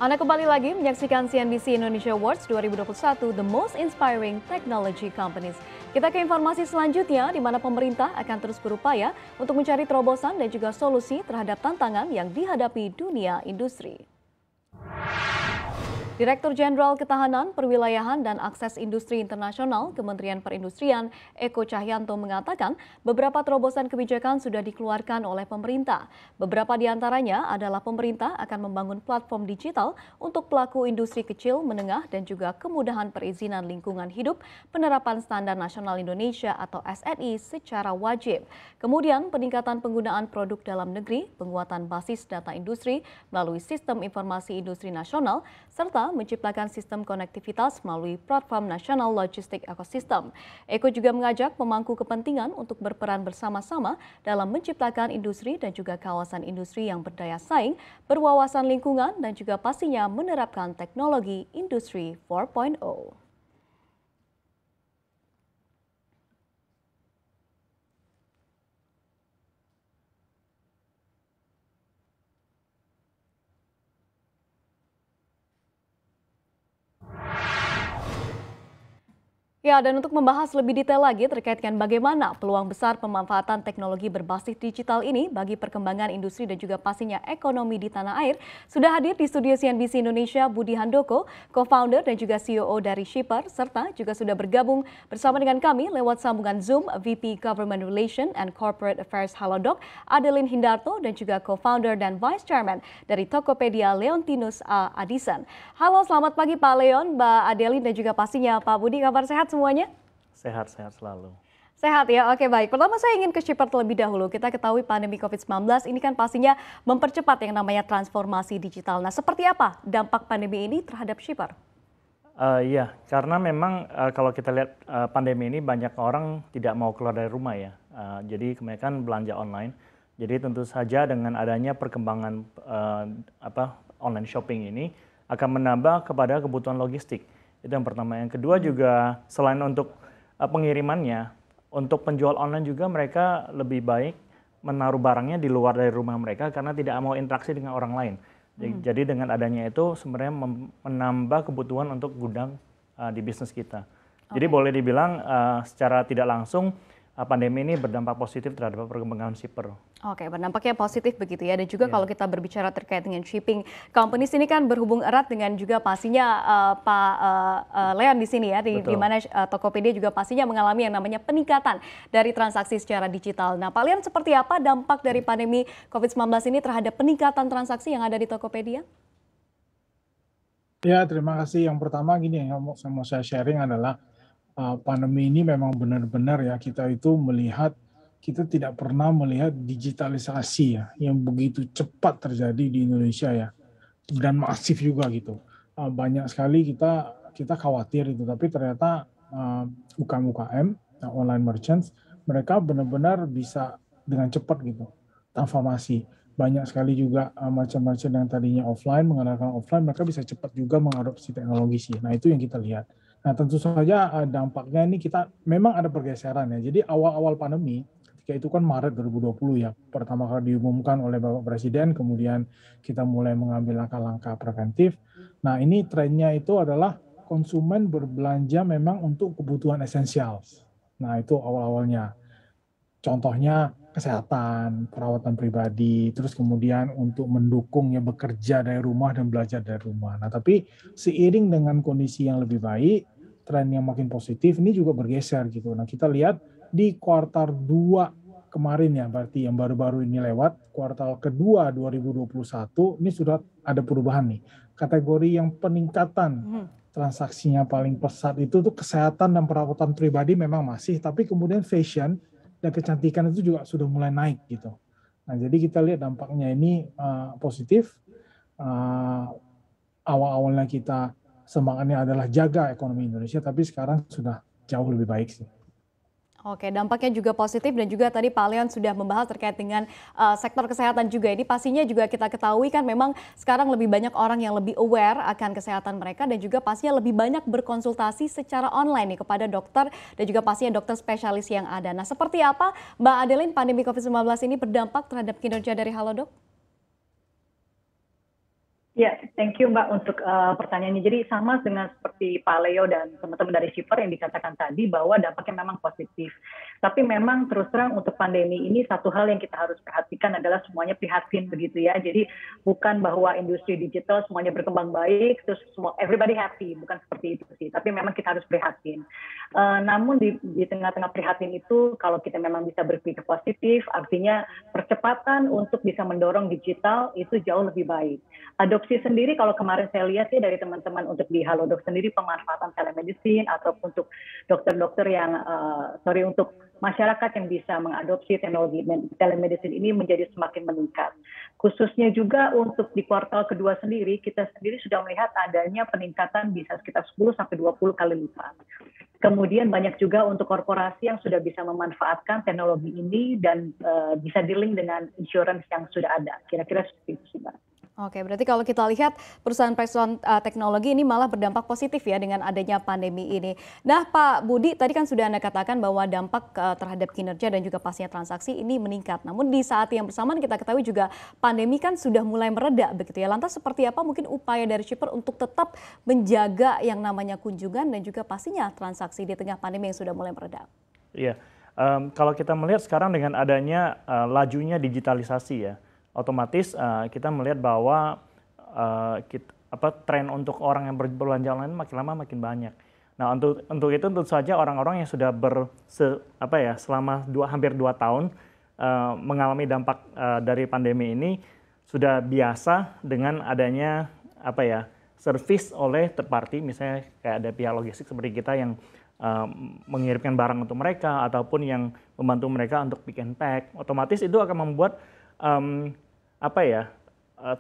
Anda kembali lagi menyaksikan CNBC Indonesia Awards 2021 The Most Inspiring Technology Companies. Kita ke informasi selanjutnya di mana pemerintah akan terus berupaya untuk mencari terobosan dan juga solusi terhadap tantangan yang dihadapi dunia industri. Direktur Jenderal Ketahanan, Perwilayahan, dan Akses Industri Internasional Kementerian Perindustrian Eko Cahyanto mengatakan beberapa terobosan kebijakan sudah dikeluarkan oleh pemerintah. Beberapa di antaranya adalah pemerintah akan membangun platform digital untuk pelaku industri kecil, menengah, dan juga kemudahan perizinan lingkungan hidup, penerapan Standar Nasional Indonesia atau SNI secara wajib. Kemudian peningkatan penggunaan produk dalam negeri, penguatan basis data industri melalui Sistem Informasi Industri Nasional, serta menciptakan sistem konektivitas melalui Platform Nasional Logistik Ekosistem. Eko juga mengajak pemangku kepentingan untuk berperan bersama-sama dalam menciptakan industri dan juga kawasan industri yang berdaya saing, berwawasan lingkungan, dan juga pastinya menerapkan teknologi Industri 4.0. Ya, dan untuk membahas lebih detail lagi terkait dengan bagaimana peluang besar pemanfaatan teknologi berbasis digital ini bagi perkembangan industri dan juga pastinya ekonomi di tanah air, sudah hadir di studio CNBC Indonesia Budi Handoko, co-founder dan juga CEO dari Shipper, serta juga sudah bergabung bersama dengan kami lewat sambungan Zoom VP Government Relation and Corporate Affairs Halodoc, Adeline Hindarto, dan juga co-founder dan Vice Chairman dari Tokopedia Leontinus A. Adison. Halo, selamat pagi Pak Leon, Mbak Adeline, dan juga pastinya Pak Budi, kabar sehat semuanya? Sehat selalu. Sehat ya, oke baik. Pertama saya ingin ke Shipper terlebih dahulu. Kita ketahui pandemi COVID-19 ini kan pastinya mempercepat yang namanya transformasi digital. Nah, seperti apa dampak pandemi ini terhadap Shipper? Iya, karena memang kalau kita lihat pandemi ini banyak orang tidak mau keluar dari rumah ya. Jadi kebanyakan belanja online. Jadi tentu saja dengan adanya perkembangan online shopping ini akan menambah kepada kebutuhan logistik. Itu yang pertama. Yang kedua juga selain untuk pengirimannya, untuk penjual online juga mereka lebih baik menaruh barangnya di luar dari rumah mereka karena tidak mau interaksi dengan orang lain. Jadi dengan adanya itu sebenarnya menambah kebutuhan untuk gudang di bisnis kita. Jadi boleh dibilang secara tidak langsung pandemi ini berdampak positif terhadap perkembangan shipper. Oke, berdampaknya positif begitu ya. Dan juga kalau kita berbicara terkait dengan shipping companies ini kan berhubung erat dengan juga pastinya Pak Leon di sini ya, di mana Tokopedia juga pastinya mengalami yang namanya peningkatan dari transaksi secara digital. Nah, Pak Leon, seperti apa dampak dari pandemi COVID-19 ini terhadap peningkatan transaksi yang ada di Tokopedia? Ya, terima kasih. Yang pertama gini yang mau saya sharing adalah pandemi ini memang benar-benar ya kita itu melihat, kita tidak pernah melihat digitalisasi ya yang begitu cepat terjadi di Indonesia ya, dan masif juga gitu. Banyak sekali kita khawatir itu, tapi ternyata UKM, online merchants, mereka benar-benar bisa dengan cepat gitu transformasi. Banyak sekali juga merchant-merchant yang tadinya offline mengandalkan offline, mereka bisa cepat juga mengadopsi teknologi sih. Nah, itu yang kita lihat. Nah, tentu saja dampaknya ini kita memang ada pergeseran ya. Jadi awal-awal pandemi, ketika itu kan Maret 2020 ya, pertama kali diumumkan oleh Bapak Presiden, kemudian kita mulai mengambil langkah-langkah preventif. Nah, ini trennya itu adalah konsumen berbelanja memang untuk kebutuhan esensial. Nah, itu awal-awalnya. Contohnya kesehatan, perawatan pribadi, terus kemudian untuk mendukungnya bekerja dari rumah dan belajar dari rumah. Nah, tapi seiring dengan kondisi yang lebih baik, tren yang makin positif ini juga bergeser gitu. Nah, kita lihat di kuartal 2 kemarin ya, berarti yang baru-baru ini lewat, kuartal kedua 2021 ini sudah ada perubahan nih. Kategori yang peningkatan transaksinya paling pesat itu tuh kesehatan dan perawatan pribadi memang masih, tapi kemudian fashion dan kecantikan itu juga sudah mulai naik gitu. Nah, jadi kita lihat dampaknya ini positif. Awal-awalnya kita semangatnya adalah jaga ekonomi Indonesia, tapi sekarang sudah jauh lebih baik sih. Oke, dampaknya juga positif dan juga tadi Pak Leon sudah membahas terkait dengan sektor kesehatan juga. Ini pastinya juga kita ketahui kan memang sekarang lebih banyak orang yang lebih aware akan kesehatan mereka dan juga pastinya lebih banyak berkonsultasi secara online nih kepada dokter dan juga pastinya dokter spesialis yang ada. Nah, seperti apa Mbak Adeline pandemi COVID-19 ini berdampak terhadap kinerja dari Halodoc? Ya, thank you Mbak untuk pertanyaannya. Jadi sama dengan seperti Pak Leo dan teman-teman dari Shipper yang dikatakan tadi bahwa dampaknya memang positif. Tapi memang terus terang untuk pandemi ini satu hal yang kita harus perhatikan adalah semuanya prihatin begitu ya. Jadi bukan bahwa industri digital semuanya berkembang baik terus semua everybody happy, bukan seperti itu sih. Tapi memang kita harus prihatin. Namun di tengah-tengah prihatin itu kalau kita memang bisa berpikir positif, artinya percepatan untuk bisa mendorong digital itu jauh lebih baik. Adopsi sendiri kalau kemarin saya lihat sih dari teman-teman untuk di Halodoc sendiri pemanfaatan telemedicine atau untuk dokter-dokter yang untuk masyarakat yang bisa mengadopsi teknologi telemedicine ini menjadi semakin meningkat. Khususnya juga untuk di kuartal kedua sendiri, kita sendiri sudah melihat adanya peningkatan bisa sekitar 10 sampai 20 kali lipat. Kemudian banyak juga untuk korporasi yang sudah bisa memanfaatkan teknologi ini dan bisa dealing dengan insurance yang sudah ada. Kira-kira seperti itu sih, Mbak. Oke, berarti kalau kita lihat perusahaan-perusahaan teknologi ini malah berdampak positif ya dengan adanya pandemi ini. Nah, Pak Budi, tadi kan sudah Anda katakan bahwa dampak terhadap kinerja dan juga pastinya transaksi ini meningkat. Namun di saat yang bersamaan kita ketahui juga pandemi kan sudah mulai mereda begitu ya. Lantas seperti apa mungkin upaya dari Shipper untuk tetap menjaga yang namanya kunjungan dan juga pastinya transaksi di tengah pandemi yang sudah mulai mereda? Iya, kalau kita melihat sekarang dengan adanya lajunya digitalisasi ya, otomatis kita melihat bahwa tren untuk orang yang berbelanja online makin lama makin banyak. Nah, untuk itu tentu saja orang-orang yang sudah selama hampir 2 tahun mengalami dampak dari pandemi ini sudah biasa dengan adanya servis oleh third party, misalnya kayak ada pihak logistik seperti kita yang mengirimkan barang untuk mereka ataupun yang membantu mereka untuk pick and pack. Otomatis itu akan membuat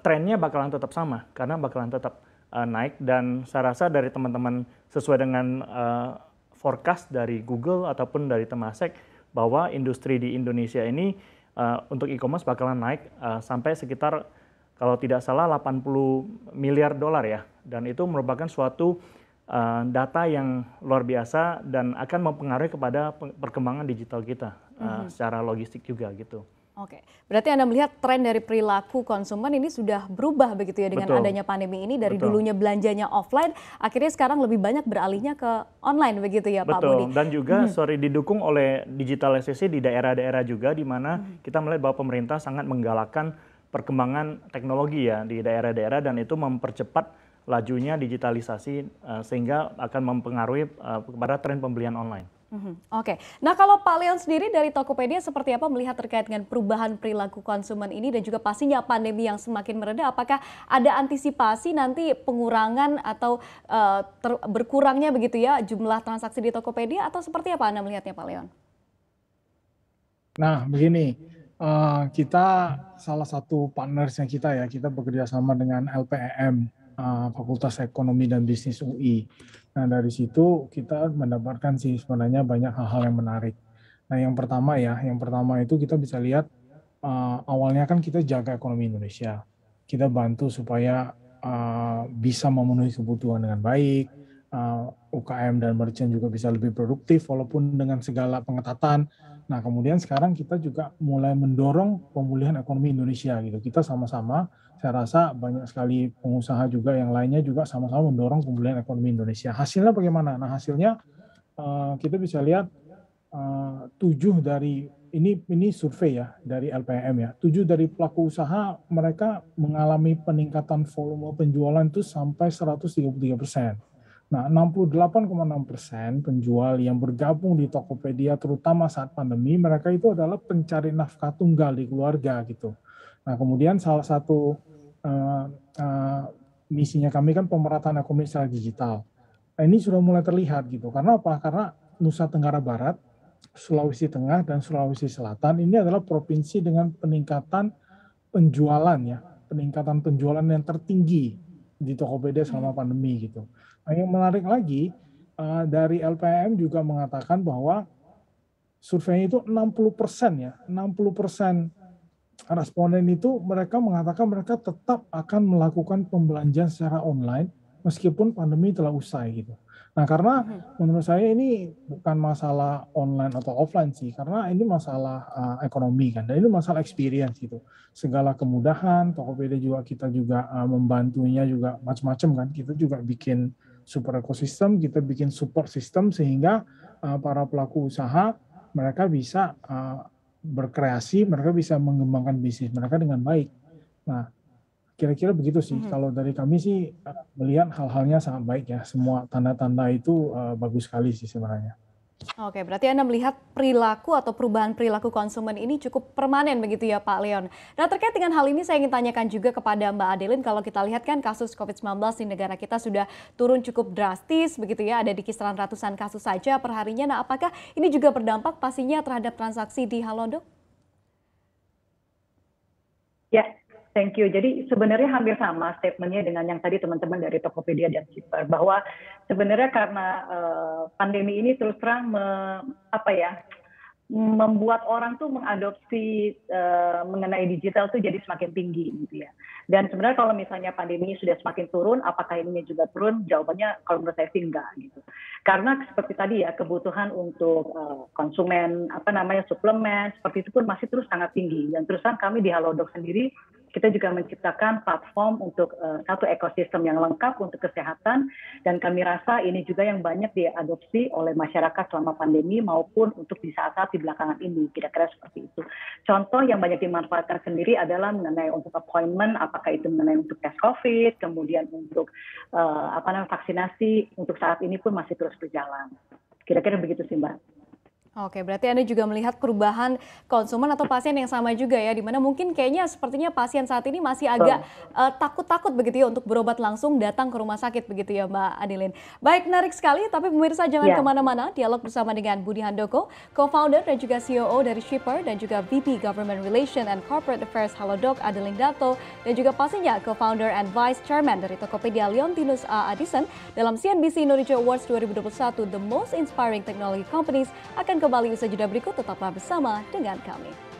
trennya bakalan tetap sama karena bakalan tetap naik, dan saya rasa dari teman-teman sesuai dengan forecast dari Google ataupun dari Temasek bahwa industri di Indonesia ini untuk e-commerce bakalan naik sampai sekitar kalau tidak salah 80 miliar dolar ya, dan itu merupakan suatu data yang luar biasa dan akan mempengaruhi kepada perkembangan digital kita secara logistik juga gitu. Oke, berarti Anda melihat tren dari perilaku konsumen ini sudah berubah begitu ya dengan adanya pandemi ini, dari dulunya belanjanya offline, akhirnya sekarang lebih banyak beralihnya ke online begitu ya Pak Budi? Betul, dan juga didukung oleh digitalisasi di daerah-daerah juga di mana kita melihat bahwa pemerintah sangat menggalakkan perkembangan teknologi ya di daerah-daerah, dan itu mempercepat lajunya digitalisasi sehingga akan mempengaruhi kepada tren pembelian online. Oke, nah kalau Pak Leon sendiri dari Tokopedia seperti apa melihat terkait dengan perubahan perilaku konsumen ini dan juga pastinya pandemi yang semakin mereda, apakah ada antisipasi nanti pengurangan atau berkurangnya begitu ya jumlah transaksi di Tokopedia, atau seperti apa Anda melihatnya Pak Leon? Nah, begini, kita salah satu partnersnya kita bekerja sama dengan LPEM, Fakultas Ekonomi dan Bisnis UI. Nah, dari situ kita mendapatkan sih sebenarnya banyak hal-hal yang menarik. Nah, yang pertama itu kita bisa lihat awalnya kan kita jaga ekonomi Indonesia. Kita bantu supaya bisa memenuhi kebutuhan dengan baik, UKM dan merchant juga bisa lebih produktif walaupun dengan segala pengetatan. Nah, kemudian sekarang kita juga mulai mendorong pemulihan ekonomi Indonesia gitu. Kita sama-sama, saya rasa banyak sekali pengusaha juga yang lainnya juga sama-sama mendorong pemulihan ekonomi Indonesia. Hasilnya bagaimana? Nah, hasilnya kita bisa lihat 7 dari ini survei ya dari LPM ya. 7 dari pelaku usaha mereka mengalami peningkatan volume penjualan itu sampai 133%. Nah, 68,6% penjual yang bergabung di Tokopedia terutama saat pandemi, mereka itu adalah pencari nafkah tunggal di keluarga gitu. Nah, kemudian salah satu misinya kami kan pemerataan ekonomi secara digital. Nah, ini sudah mulai terlihat gitu. Karena apa? Karena Nusa Tenggara Barat, Sulawesi Tengah, dan Sulawesi Selatan ini adalah provinsi dengan peningkatan penjualan ya, peningkatan penjualan yang tertinggi di Tokopedia selama pandemi gitu. Nah, yang menarik lagi dari LPM juga mengatakan bahwa surveinya itu 60% ya, 60% responden itu mereka mengatakan mereka tetap akan melakukan pembelanjaan secara online meskipun pandemi telah usai gitu. Nah, karena menurut saya ini bukan masalah online atau offline sih, karena ini masalah ekonomi kan, dan ini masalah experience gitu. Segala kemudahan, Tokopedia juga kita juga membantunya juga macam-macam kan. Kita juga bikin super ekosistem, kita bikin support system sehingga para pelaku usaha mereka bisa berkreasi, mereka bisa mengembangkan bisnis mereka dengan baik. Nah, kira-kira begitu sih. Kalau dari kami sih melihat hal-halnya sangat baik ya. Semua tanda-tanda itu bagus sekali sih sebenarnya. Oke, berarti Anda melihat perilaku atau perubahan perilaku konsumen ini cukup permanen begitu ya Pak Leon. Nah, terkait dengan hal ini saya ingin tanyakan juga kepada Mbak Adeline, kalau kita lihat kan kasus COVID-19 di negara kita sudah turun cukup drastis begitu ya, ada di kisaran ratusan kasus saja per harinya. Nah, apakah ini juga berdampak pastinya terhadap transaksi di Halodoc? Ya, thank you. Jadi sebenarnya hampir sama statementnya dengan yang tadi teman-teman dari Tokopedia dan Shipper, bahwa sebenarnya karena pandemi ini terus terang membuat orang tuh mengadopsi mengenai digital tuh jadi semakin tinggi gitu ya. Dan sebenarnya kalau misalnya pandemi sudah semakin turun, apakah ininya juga turun? Jawabannya kalau menurut saya sih enggak gitu. Karena seperti tadi ya, kebutuhan untuk konsumen suplemen seperti itu pun masih terus sangat tinggi. Dan terus terang kami di Halodoc sendiri kita juga menciptakan platform untuk satu ekosistem yang lengkap untuk kesehatan, dan kami rasa ini juga yang banyak diadopsi oleh masyarakat selama pandemi maupun untuk di saat-saat di belakangan ini, kira-kira seperti itu. Contoh yang banyak dimanfaatkan sendiri adalah mengenai untuk appointment, apakah itu mengenai untuk tes COVID, kemudian untuk vaksinasi, untuk saat ini pun masih terus berjalan. Kira-kira begitu sih Mbak. Oke, berarti Anda juga melihat perubahan konsumen atau pasien yang sama juga ya, di mana mungkin kayaknya sepertinya pasien saat ini masih agak takut-takut begitu ya untuk berobat langsung datang ke rumah sakit begitu ya Mbak Adeline. Baik, menarik sekali, tapi pemirsa jangan kemana-mana, dialog bersama dengan Budi Handoko, co-founder dan juga COO dari Shipper, dan juga VP Government Relation and Corporate Affairs Halodoc, Adeline Dato, dan juga pastinya co-founder and Vice Chairman dari Tokopedia, Leontinus A. Adison, dalam CNBC Indonesia Awards 2021 The Most Inspiring Technology Companies akan kembali usai jeda berikut, tetaplah bersama dengan kami.